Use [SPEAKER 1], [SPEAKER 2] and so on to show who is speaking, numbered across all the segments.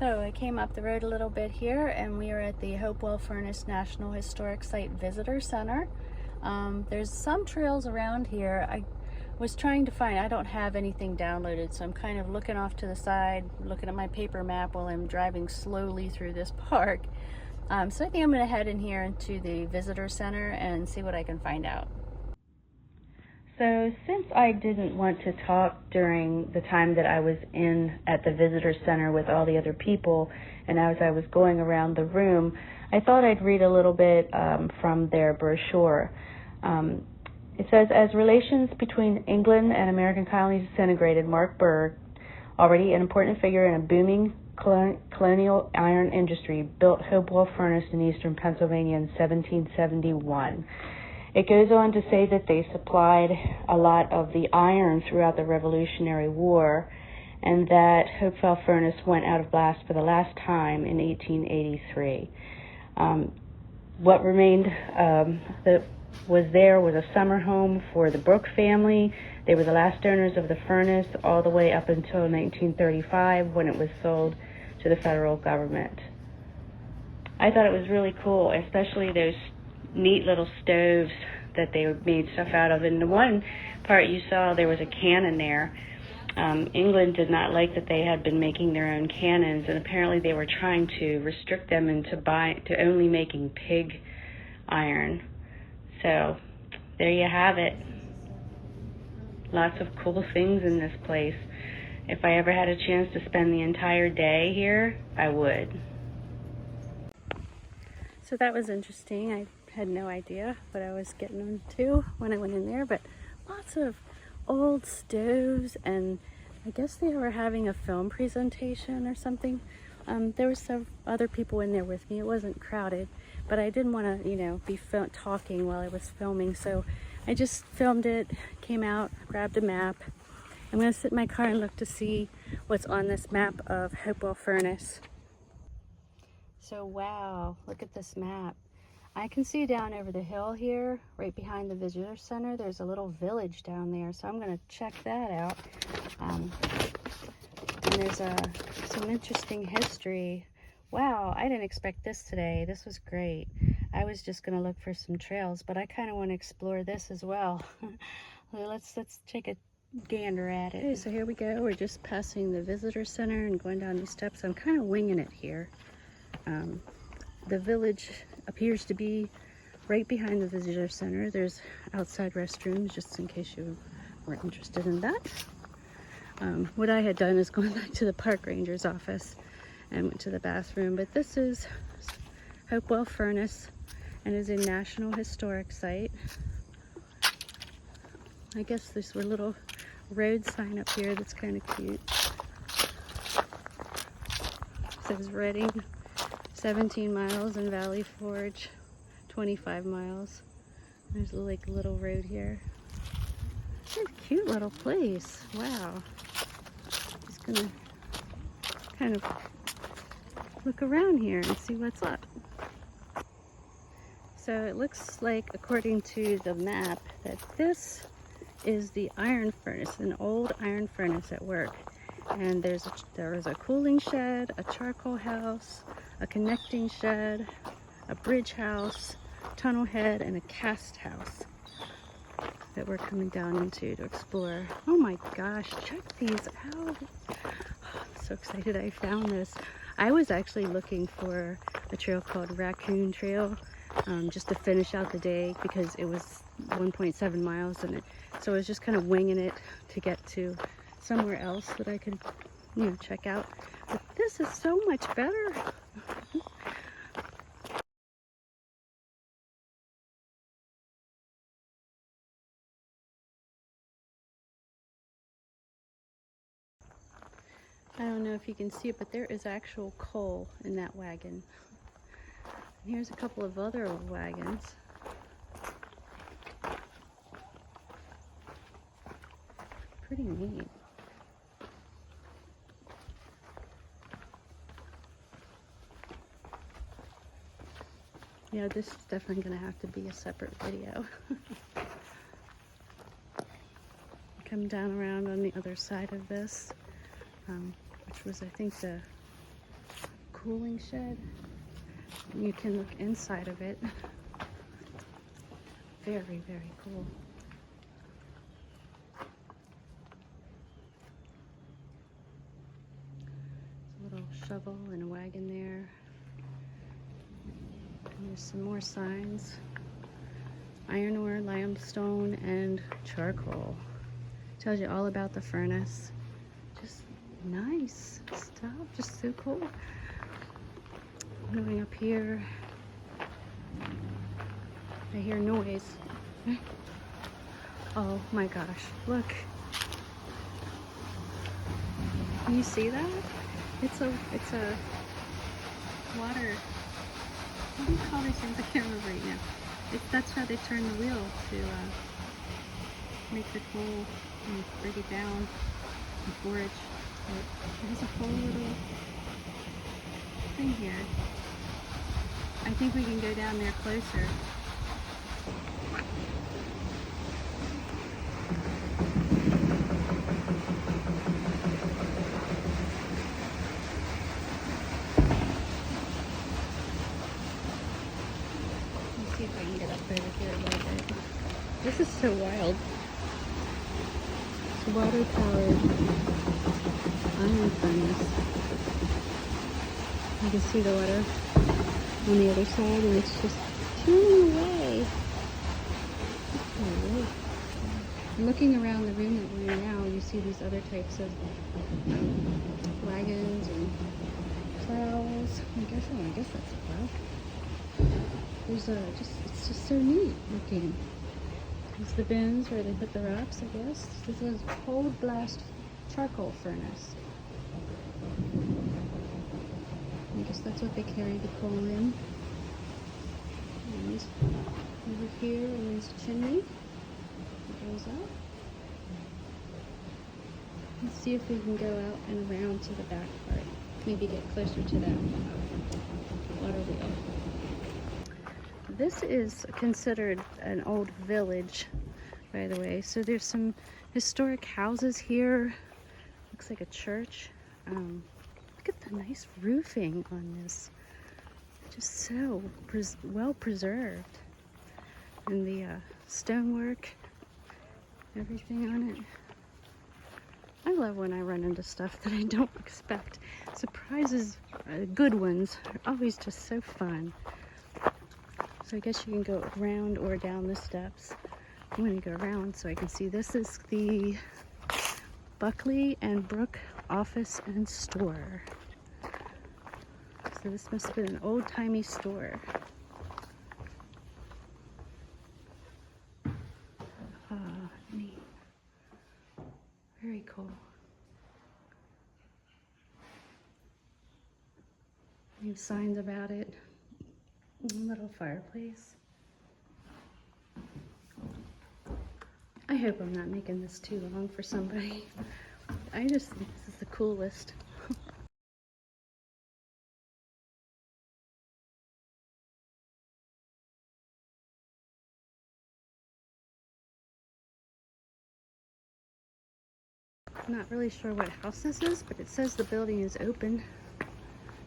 [SPEAKER 1] So I came up the road a little bit here and we are at the Hopewell Furnace National Historic Site Visitor Center. There's some trails around here. I was trying to find, I don't have anything downloaded, so I'm kind of looking off to the side, looking at my paper map while I'm driving slowly through this park. So I think I'm going to head in here into the visitor center and see what I can find out. So since I didn't want to talk during the time that I was in at the visitor center with all the other people, and as I was going around the room, I thought I'd read a little bit from their brochure. It says, as relations between England and American colonies disintegrated, Mark Berg, already an important figure in a booming colonial iron industry, built Hopewell Furnace in eastern Pennsylvania in 1771. It goes on to say that they supplied a lot of the iron throughout the Revolutionary War, and that Hopewell Furnace went out of blast for the last time in 1883. What remained that was there was a summer home for the Brooke family. They were the last owners of the furnace all the way up until 1935, when it was sold to the federal government. I thought it was really cool, especially those neat little stoves that they made stuff out of. In the one part you saw, there was a cannon there. England did not like that they had been making their own cannons, and apparently they were trying to restrict them into only making pig iron. So there you have it. Lots of cool things in this place. If I ever had a chance to spend the entire day here, I would. So that was interesting. I had no idea what I was getting into when I went in there, but lots of old stoves, and I guess they were having a film presentation or something. There were some other people in there with me. It wasn't crowded, but I didn't want to, be talking while I was filming, so I just filmed it, came out, grabbed a map. I'm going to sit in my car and look to see what's on this map of Hopewell Furnace. So wow, look at this map. I can see down over the hill here, right behind the visitor center, there's a little village down there, so I'm going to check that out. And there's some interesting history. Wow, I didn't expect this today. This was great. I was just going to look for some trails, but I kind of want to explore this as well. Let's take a gander at it. Okay, so here we go. We're just passing the visitor center and going down these steps. I'm kind of winging it here. The village appears to be right behind the visitor center. There's outside restrooms, just in case you were interested in that. What I had done is going back to the park ranger's office and went to the bathroom, but this is Hopewell Furnace and is a National Historic Site. I guess there's a little road sign up here that's kind of cute. It says Reading, 17 miles, and Valley Forge, 25 miles. There's like a little road here. It's a cute little place. Wow. Just gonna kind of look around here and see what's up. So it looks like, according to the map, that this is the iron furnace, an old iron furnace at work. And there is a cooling shed, a charcoal house, a connecting shed, a bridge house, tunnel head, and a cast house that we're coming down into to explore. Oh my gosh, check these out. Oh, I'm so excited I found this. I was actually looking for a trail called Raccoon Trail, just to finish out the day, because it was 1.7 miles in it. So I was just kind of winging it to get to somewhere else that I could, check out. But this is so much better. I don't know if you can see it, but there is actual coal in that wagon. And here's a couple of other wagons. Pretty neat. Yeah, this is definitely going to have to be a separate video. Come down around on the other side of this, which was, I think, the
[SPEAKER 2] cooling shed. You can look inside of it. Very, very cool. There's a little shovel and a wagon there. And there's some more signs. Iron ore, limestone, and charcoal. Tells you all about the furnace. Just nice stuff, just so cool. Going up here, I hear noise. Oh my gosh, look. Can you see that? It's a water, what do you call these things? I can't remember right now. That's how they turn the wheel to make the coal and break it down and forage. There's a whole little thing here. I think we can go down there closer. Let's see if I can get up over here a little bit. This is so wild. It's a water-powered iron furnace. You can see the water on the other side, and it's just churning away. Oh, looking around the room that we're in now, you see these other types of wagons and plows. I guess that's a plow. There's it's just so neat looking. There's the bins where they put the rocks, I guess. This is a cold blast charcoal furnace. I guess that's what they carry the coal in. And over here is a chimney that goes up. Let's see if we can go out and around to the back part. Maybe get closer to that water wheel. This is considered an old village, by the way. So there's some historic houses here. Looks like a church. Look at the nice roofing on this. Just so well preserved. And the stonework, everything on it. I love when I run into stuff that I don't expect. Surprises, good ones, are always just so fun. So I guess you can go around or down the steps. I'm going to go around so I can see. This is the Buckley and Brook office and store. So this must have been an old-timey store. Ah, neat. Very cool. Any signs about it? A little fireplace. I hope I'm not making this too long for somebody. I just think this is the coolest. I'm not really sure what house this is, but it says the building is open.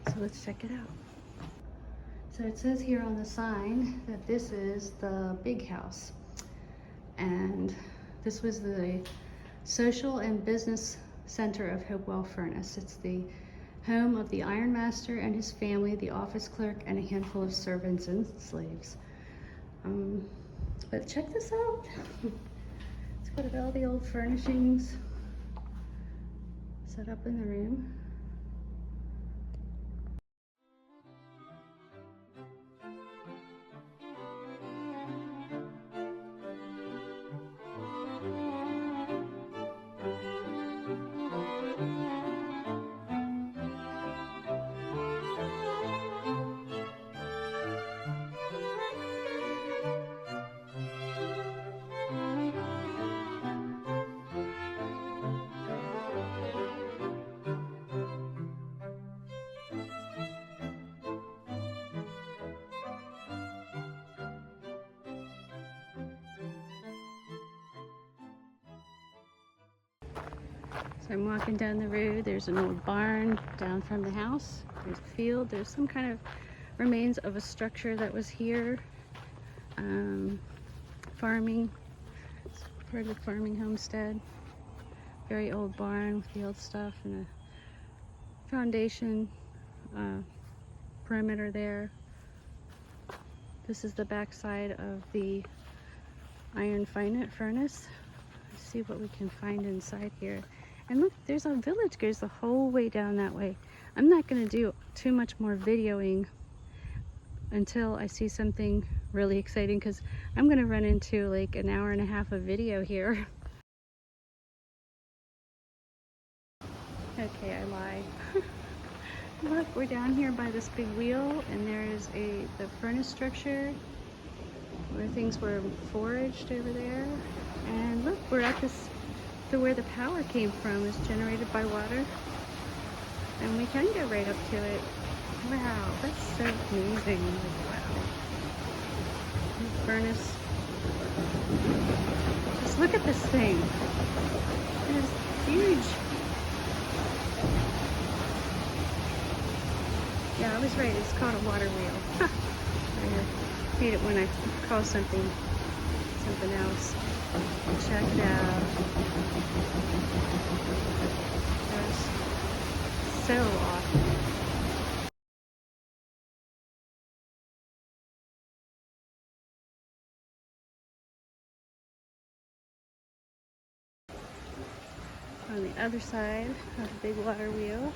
[SPEAKER 2] So let's check it out. So it says here on the sign that this is the big house. And this was the social and business center of Hopewell Furnace. It's the home of the ironmaster and his family, the office clerk, and a handful of servants and slaves. But check this out. It's got all the old furnishings set up in the room. So I'm walking down the road. There's an old barn down from the house. There's a field. There's some kind of remains of a structure that was here. Farming. It's part of the farming homestead. Very old barn with the old stuff and a foundation perimeter there. This is the back side of the iron furnace. Let's see what we can find inside here. And look, there's a village goes the whole way down that way. I'm not going to do too much more videoing until I see something really exciting, because I'm going to run into like an hour and a half of video here. Okay, I lied. Look, we're down here by this big wheel, and there's the furnace structure where things were foraged over there. And look, we're at where the power came from is generated by water, and we can go right up to it. Wow, that's so amazing. Wow. Furnace. Just look at this thing. It is huge. Yeah, I was right. It's called a water wheel. I hate it when I call something else. Check it out. That's so awesome. On the other side of the big water wheel,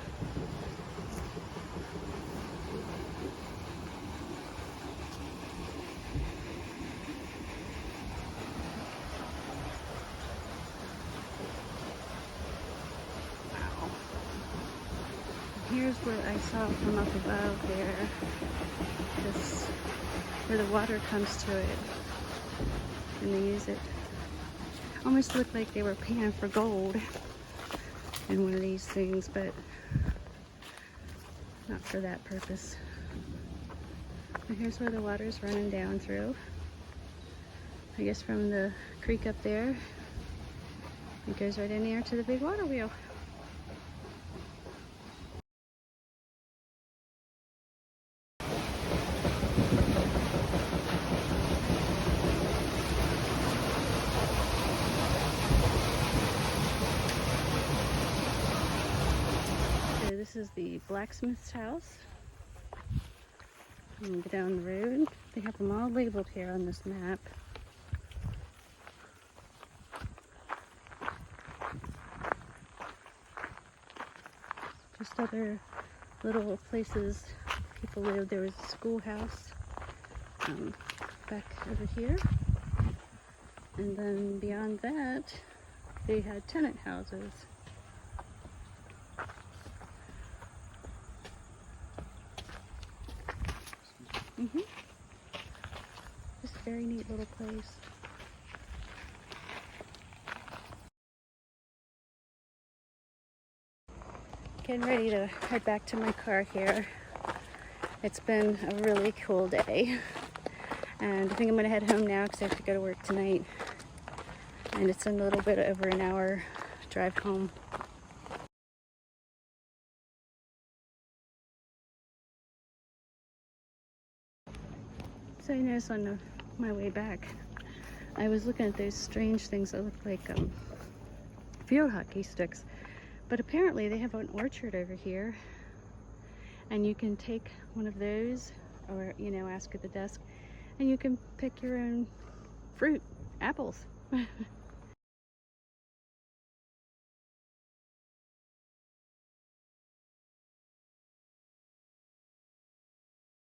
[SPEAKER 2] here's what I saw from up above there. This, where the water comes to it, and they use it. Almost looked like they were panning for gold in one of these things, but not for that purpose. And here's where the water's running down through. I guess from the creek up there, it goes right in there to the big water wheel. This is the blacksmith's house. I'm gonna go down the road. They have them all labeled here on this map. Just other little places people lived. There was a schoolhouse back over here. And then beyond that, they had tenant houses. Just a very neat little place. Getting ready to head back to my car here. It's been a really cool day. And I think I'm gonna head home now because I have to go to work tonight. And it's a little bit over an hour drive home. So I noticed on my way back, I was looking at those strange things that look like field hockey sticks. But apparently they have an orchard over here, and you can take one of those, or ask at the desk, and you can pick your own fruit, apples.